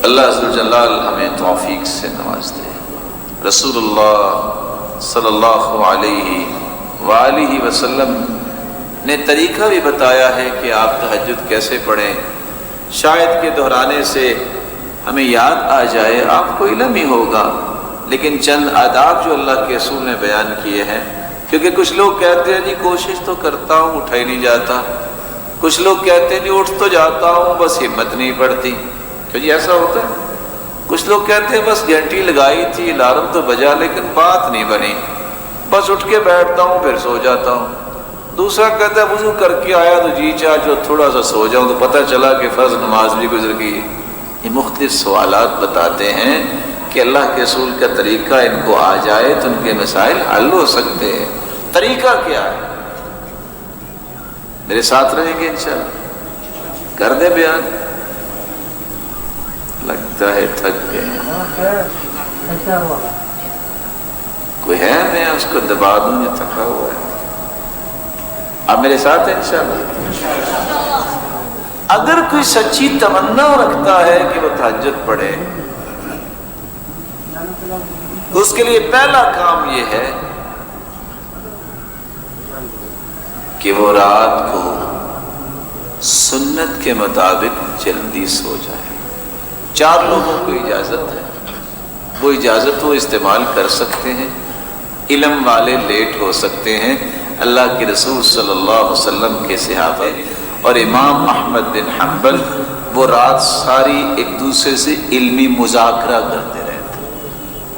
اللہ عز و جلال ہمیں توفیق سے نواز دے۔ رسول اللہ صلی اللہ علیہ وآلہ وسلم نے طریقہ بھی بتایا ہے کہ آپ تہجد کیسے پڑھیں۔ شاید کہ دہرانے سے ہمیں یاد آ جائے، آپ کو علم ہی ہوگا، لیکن چند آداب جو اللہ کے رسول نے بیان کیے ہیں، کیونکہ کچھ لوگ کہتے ہیں جی کوشش تو کرتا ہوں اٹھا ہی نہیں جاتا، کچھ لوگ کہتے ہیں جی اٹھ تو جاتا ہوں بس ہمت نہیں پڑتی، کیوں جی ایسا ہوتا ہے؟ کچھ لوگ کہتے ہیں بس گھنٹی لگائی تھی، الارم تو بجا لیکن بات نہیں بنی، بس اٹھ کے بیٹھتا ہوں پھر سو جاتا ہوں۔ دوسرا کہتا ہے وضو کر کے آیا تو جی چاہ جو تھوڑا سا سو جاؤں تو پتہ چلا کہ فرض نماز بھی گزر گئی۔ یہ مختلف سوالات بتاتے ہیں کہ اللہ کے رسول کا طریقہ ان کو آ جائے تو ان کے مسائل حل ہو سکتے ہیں۔ طریقہ کیا ہے؟ میرے ساتھ رہیں گے انشاءاللہ؟ کر دیں بیان؟ لگتا ہے تھک گئے، کوئی ہے میں اس کو دبا دوں یا تھکا ہوا ہے؟ آپ میرے ساتھ ہیں انشاءاللہ؟ اگر کوئی سچی تمنا رکھتا ہے کہ وہ تہجد پڑھے تو اس کے لیے پہلا کام یہ ہے کہ وہ رات کو سنت کے مطابق جلدی سو جائے۔ 4 لوگوں کو اجازت ہے، وہ اجازت وہ استعمال کر سکتے ہیں۔ علم والے لیٹ ہو سکتے ہیں، اللہ کے رسول صلی اللہ علیہ وسلم کے صحابہ اور امام احمد بن حنبل وہ رات ساری ایک دوسرے سے علمی مذاکرہ کرتے رہتے،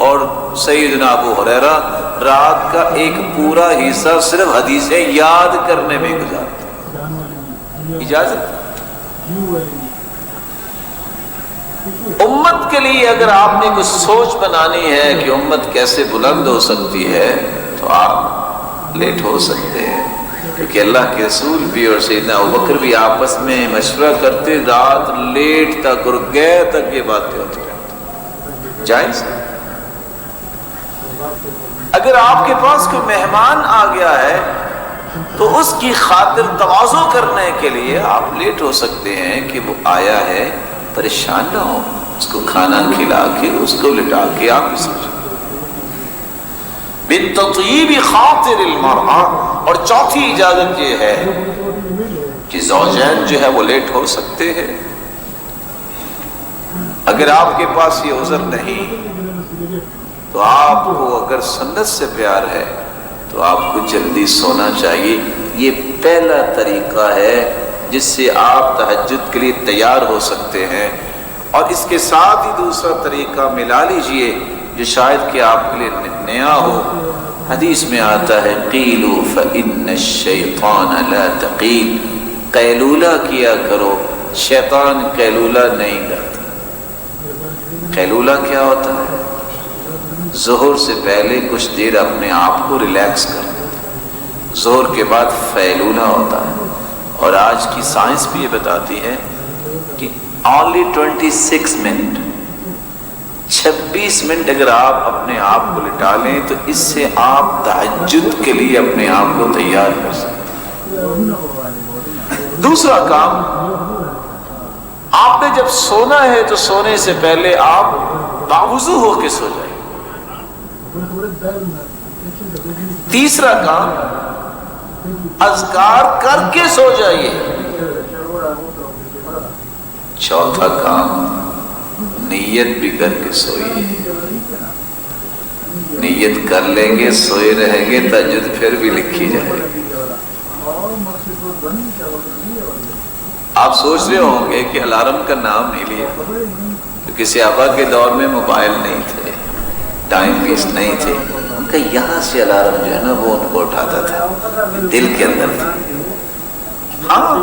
اور سیدنا ابو ہریرہ رات کا ایک پورا حصہ صرف حدیثیں یاد کرنے میں گزارتے۔ اجازت امت کے لیے اگر آپ نے کچھ سوچ بنانی ہے کہ امت کیسے بلند ہو سکتی ہے تو آپ لیٹ ہو سکتے ہیں، کیونکہ اللہ کے رسول بھی اور سیدنا ابوبکر بھی آپس میں مشورہ کرتے، رات لیٹ تک اور گئے تک یہ باتیں ہوتی رہتی۔ جائز؟ اگر آپ کے پاس کوئی مہمان آ گیا ہے تو اس کی خاطر تواضع کرنے کے لیے آپ لیٹ ہو سکتے ہیں کہ وہ آیا ہے، پریشان نہ ہو، اس کو کھانا کھلا کے اس کو لٹا کے آپ بھی سوچیں۔ بِالتَّطْيِيبِ خَاطِرِ الْمَرْأَةِ، اور چوتھی اجازت یہ ہے کہ زوجین جو ہے وہ لیٹ ہو سکتے ہیں۔ اگر آپ کے پاس یہ عذر نہیں تو آپ کو اگر سنت سے پیار ہے تو آپ کو جلدی سونا چاہیے۔ یہ پہلا طریقہ ہے جس سے آپ تہجد کے لیے تیار ہو سکتے ہیں، اور اس کے ساتھ ہی دوسرا طریقہ ملا لیجئے جو شاید کہ آپ کے لیے نیا ہو۔ حدیث میں آتا ہے قیلوا فإن الشیطان لا تقیل، قیلولہ کیا کرو، شیطان قیلولہ نہیں کرتا۔ قیلولہ کیا ہوتا ہے؟ ظہر سے پہلے کچھ دیر اپنے آپ کو ریلیکس کرنا، ظہر کے بعد فیلولہ ہوتا ہے، اور آج کی سائنس بھی یہ بتاتی ہے کہ only 26 منٹ 26 منٹ اگر آپ اپنے آپ کو لٹا لیں تو اس سے آپ تہجد کے لیے اپنے آپ کو تیار کر سکتے ہیں۔ دوسرا کام، آپ نے جب سونا ہے تو سونے سے پہلے آپ باوضو ہو کے سو جائیں۔ تیسرا کام، اذکار کر کے سو جائیے۔ چوتھا کام، نیت بھی کر کے سوئیے۔ نیت کر لیں گے، سوئے رہیں گے، تہجد پھر بھی لکھی جائے گی۔ آپ سوچ رہے ہوں گے کہ الارم کا نام نہیں لیا، کیونکہ صحابہ کے دور میں موبائل نہیں تھے، ٹائم ویسٹ نہیں تھے، ان کا یہاں سے الارم جو ہے نا وہ ان کو اٹھاتا تھا، دل کے اندر تھا۔ ہاں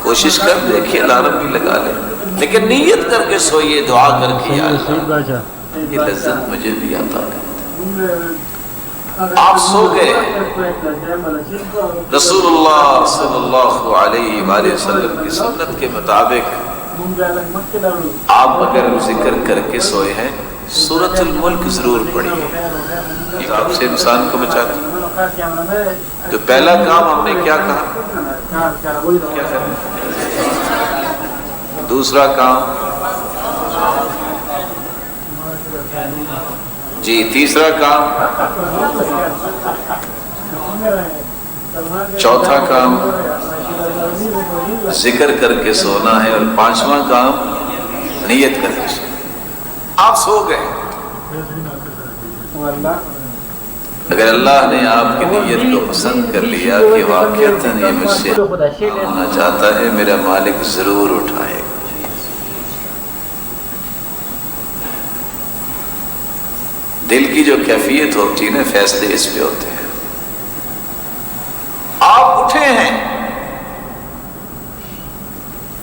کوشش کر دیکھیے الارم بھی لگا لیں، لیکن نیت کر کے سوئیے، دعا کر کے یا اللہ یہ لذت مجھے بھی عطا کر۔ آپ سو گئے، رسول اللہ صلی اللہ علیہ وآلہ وسلم کی سنت کے مطابق آپ اگر ذکر کر کے سوئے ہیں سورۃ الملک ضرور پڑھیے، یہ آپ سے انسان کو بچاتی ہے۔ تو پہلا کام ہم نے کیا کہا؟ کیا کرنا؟ دوسرا کام جی تیسرا کام، چوتھا کام ذکر کر کے سونا ہے، اور پانچواں کام نیت کر کے سونا۔ آپ سو گئے، اگر اللہ نے آپ کی نیت کو پسند کر لیا کہ واقعتاً یہ مجھ سے ہونا چاہتا ہے، میرا مالک ضرور اٹھائے گا۔ دل کی جو کیفیت ہوتی ہے نا، فیصلے اس پہ ہوتے ہیں۔ آپ اٹھے ہیں،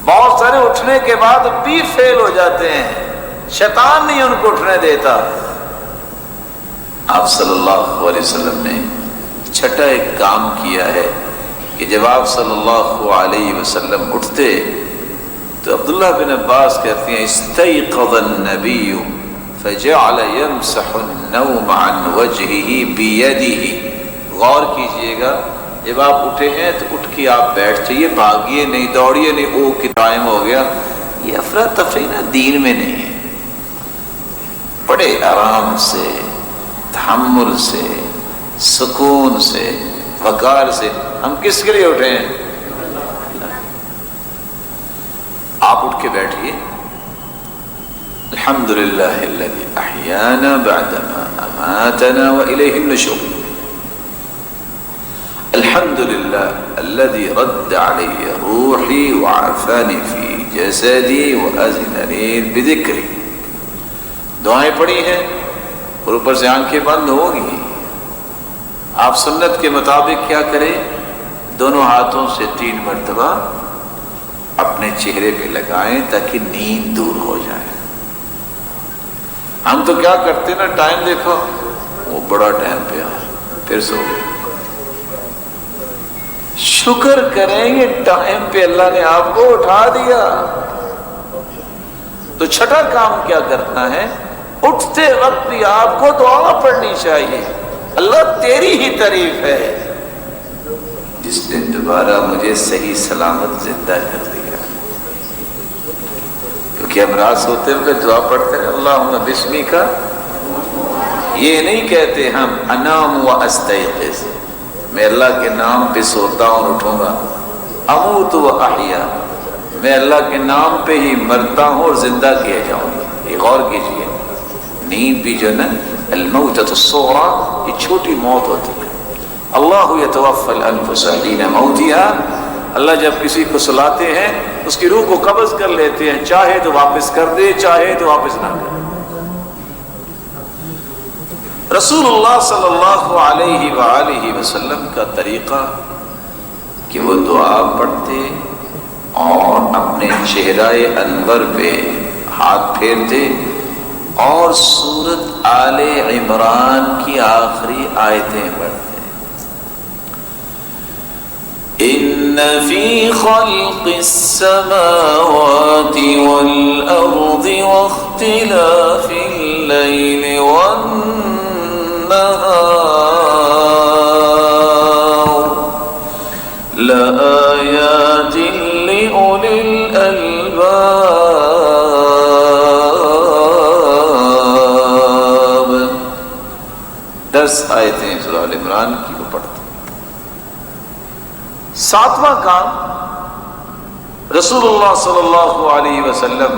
بہت سارے اٹھنے کے بعد بھی فیل ہو جاتے ہیں، شیطان نہیں ان کو اٹھنے دیتا۔ آپ صلی اللہ علیہ وسلم نے چھٹا ایک کام کیا ہے کہ جب آپ صلی اللہ علیہ وسلم اٹھتے تو عبداللہ بن عباس کہتے ہیں استيقظ النبی فجعل يمسح النوم عن وجهه بيده۔ غور کیجئے گا، جب آپ اٹھے ہیں تو اٹھ کے آپ بیٹھ جائیے، بھاگیے نہیں، دوڑیے نہیں، او کہ ٹائم ہو گیا، یہ افراتفری نا دین میں نہیں ہے۔ بڑے آرام سے، تحمل سے، سکون سے، وقار سے ہم کس کے لیے اٹھے ہیں؟ آپ اٹھ کے بیٹھیے، الحمدللہ الذی احیانا بعدما اماتنا والیہ النشور، الحمدللہ الذی رد علی روحی وعافانی فی جسدی واذن لی بذکری۔ دعائیں پڑھی ہیں اور اوپر سے آنکھیں بند ہوگی۔ آپ سنت کے مطابق کیا کریں؟ دونوں ہاتھوں سے 3 مرتبہ اپنے چہرے پہ لگائیں تاکہ نیند دور ہو جائے۔ ہم تو کیا کرتے نا، ٹائم دیکھو، وہ بڑا ٹائم پہ آ پھر سو گئے۔ شکر کریں گے ٹائم پہ اللہ نے آپ کو اٹھا دیا۔ تو چھٹا کام کیا کرنا ہے؟ اٹھتے وقت بھی آپ کو دعا پڑھنی چاہیے، اللہ تیری ہی تعریف ہے جس نے دوبارہ مجھے صحیح سلامت زندہ کر دیا۔ کیونکہ ہم رات سوتے ہوئے دعا پڑھتے ہیں اللہم بسمی کا، یہ نہیں کہتے ہم انام و استیقظ، میں اللہ کے نام پہ سوتا ہوں اور اٹھوں گا، اموت و احیا، میں اللہ کے نام پہ ہی مرتا ہوں اور زندہ کیا جاؤں گا۔ یہ غور کیجئے، نیند بھی جو نا الموتۃ الصغریٰ، یہ چھوٹی موت ہوتی ہے۔ اللہ یتوفی الانفس حین موتها، اللہ جب کسی کو سلاتے ہیں اس کی روح کو قبض کر لیتے ہیں، چاہے تو واپس کر دے، چاہے تو واپس نہ کرے۔ رسول اللہ صلی اللہ علیہ وآلہ وسلم کا طریقہ کہ وہ دعا پڑھتے اور اپنے چہرہ انور پہ ہاتھ پھیرتے اور سورۃ آل عمران کی آخری آیتیں پڑھتے۔ ان فی خلق السماوات والارض واختلاف اللیل والنہار لآیات لأولی الالباب۔ 10 آیتیں سورہ آل عمران کی وہ پڑھتے۔ 7واں کام، رسول اللہ صلی اللہ علیہ وسلم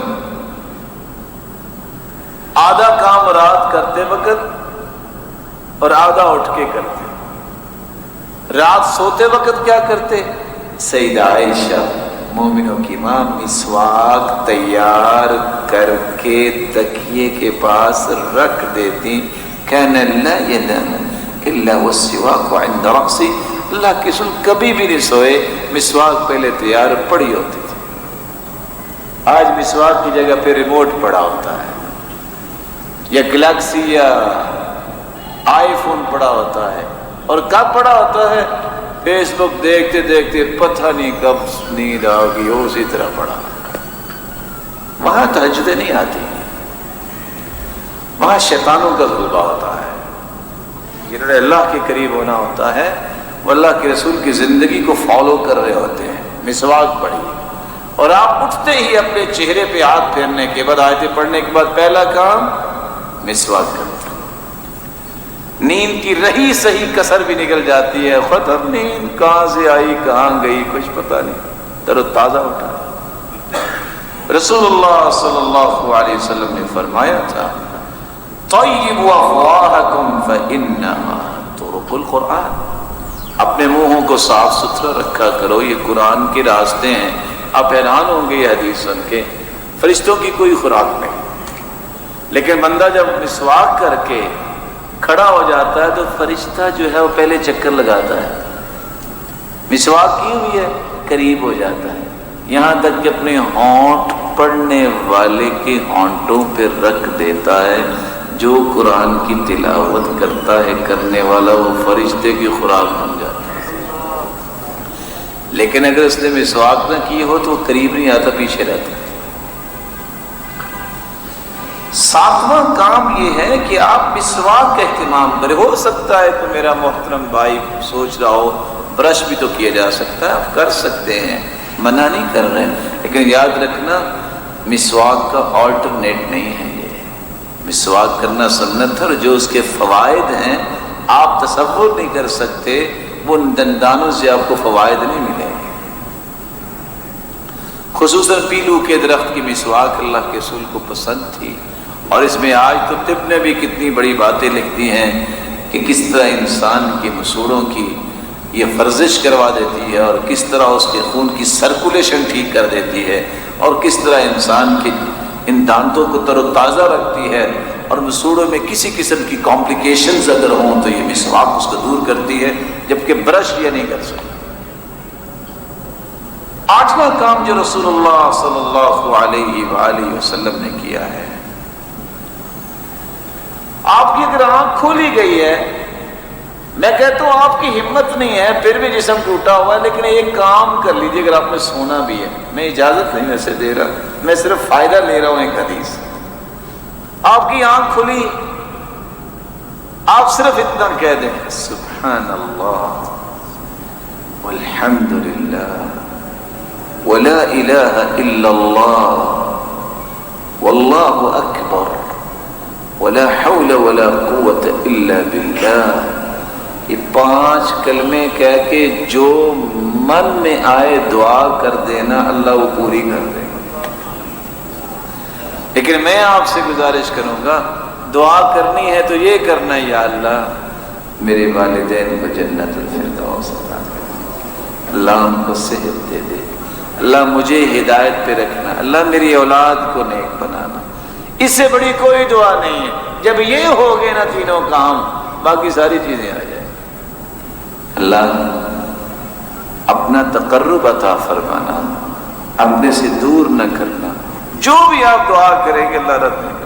آدھا کام رات کرتے وقت اور آدھا اٹھ کے کرتے۔ رات سوتے وقت کیا کرتے؟ سیدہ عائشہ مومنوں کی ماں مسواک تیار کر کے تکیے کے پاس رکھ دیتی، کان لا ینام الا والسواک عند رأسی، اللہ کی رسول کبھی بھی نہیں سوئے، مسواک پہلے تیار پڑی ہوتی تھی۔ آج مسواک کی جگہ پہ ریموٹ پڑا ہوتا ہے، یا گلیکسی یا آئی فون پڑا ہوتا ہے، اور کب پڑا ہوتا ہے؟ فیس بک دیکھتے دیکھتے پتہ نہیں کب نیند آگی، اسی طرح پڑا۔ وہاں تہجدیں نہیں آتی، وہاں شیطانوں کا غلبہ ہوتا ہے۔ جنہوں نے اللہ کے قریب ہونا ہوتا ہے وہ اللہ کے رسول کی زندگی کو فالو کر رہے ہوتے ہیں۔ مسواک پڑھیے، اور آپ اٹھتے ہی اپنے چہرے پہ ہاتھ پھیرنے کے بعد آیتیں پڑھنے کے بعد پہلا کام مسواک کرتے ہیں۔ نیند کی رہی صحیح کسر بھی نکل جاتی ہے، ختم نیند کہاں سے آئی کہاں گئی کچھ پتہ نہیں، تر و تازہ اٹھا۔ رسول اللہ صلی اللہ علیہ وسلم نے فرمایا تھا طیبوا افواہکم فانہا طرق القرآن، اپنے منہوں کو صاف ستھرا رکھا کرو، یہ قرآن کے راستے ہیں۔ آپ حیران ہوں گے یہ حدیث سن کے، فرشتوں کی کوئی خوراک نہیں، لیکن بندہ جب مسواک کر کے کھڑا ہو جاتا ہے تو فرشتہ جو ہے وہ پہلے چکر لگاتا ہے، مسواک کی ہوئی ہے قریب ہو جاتا ہے، یہاں تک کہ اپنے ہونٹ پڑھنے والے کے ہونٹوں پہ رکھ دیتا ہے۔ جو قرآن کی تلاوت کرتا ہے کرنے والا وہ فرشتے کی خوراک بن جاتا ہے، لیکن اگر اس نے مسواک نہ کی ہو تو وہ قریب نہیں آتا، پیچھے رہتا ہے۔ ساتواں کام یہ ہے کہ آپ مسواک کا اہتمام کریں۔ ہو سکتا ہے کہ میرا محترم بھائی سوچ رہا ہو برش بھی تو کیا جا سکتا ہے، آپ کر سکتے ہیں، منع نہیں کر رہے ہیں، لیکن یاد رکھنا مسواک کا آلٹرنیٹ نہیں ہے، یہ مسواک کرنا سنت ہے، اور جو اس کے فوائد ہیں آپ تصور نہیں کر سکتے، وہ دندانوں سے آپ کو فوائد نہیں ملیں گے۔ خصوصاً پیلو کے درخت کی مسواک اللہ کے رسول کو پسند تھی، اور اس میں آج تو طب نے بھی کتنی بڑی باتیں لکھ دی ہیں کہ کس طرح انسان کی مسوڑوں کی یہ ورزش کروا دیتی ہے، اور کس طرح اس کے خون کی سرکولیشن ٹھیک کر دیتی ہے، اور کس طرح انسان کے ان دانتوں کو تر و تازہ رکھتی ہے، اور مسوڑوں میں کسی قسم کی کمپلیکیشنز اگر ہوں تو یہ مسواک اس کو دور کرتی ہے، جبکہ برش یہ نہیں کر سکتی۔ آٹھواں کام جو رسول اللہ صلی اللہ علیہ وآلہ وسلم نے کیا ہے، آپ کی اگر آنکھ کھولی گئی ہے، میں کہتا ہوں آپ کی ہمت نہیں ہے، پھر بھی جسم ٹوٹا ہوا ہے، لیکن ایک کام کر لیجیے، اگر آپ نے سونا بھی ہے، میں اجازت نہیں ویسے دے رہا، میں صرف فائدہ لے رہا ہوں ایک حدیث۔ آپ کی آنکھ کھلی، آپ صرف اتنا کہہ دیں سبحان اللہ والحمد للہ ولا الہ الا اللہ واللہ اکبر ولا حول ولا قوة الا باللہ، یہ 5 کلمے کہہ کے جو من میں آئے دعا کر دینا، اللہ وہ پوری کر دے گا۔ لیکن میں آپ سے گزارش کروں گا، دعا کرنی ہے تو یہ کرنا، یا اللہ میرے والدین کو جنت الفردوس عطا کر، اللہ ان کو صحت دے دے، اللہ مجھے ہدایت پہ رکھنا، اللہ میری اولاد کو نیک بنانا۔ اس سے بڑی کوئی دعا نہیں ہے۔ جب یہ ہو گئے نا تینوں کام، باقی ساری چیزیں آ جائیں۔ اللہ اپنا تقرب عطا فرمانا، اپنے سے دور نہ کرنا، جو بھی آپ دعا کریں گے اللہ رد نہیں کرے۔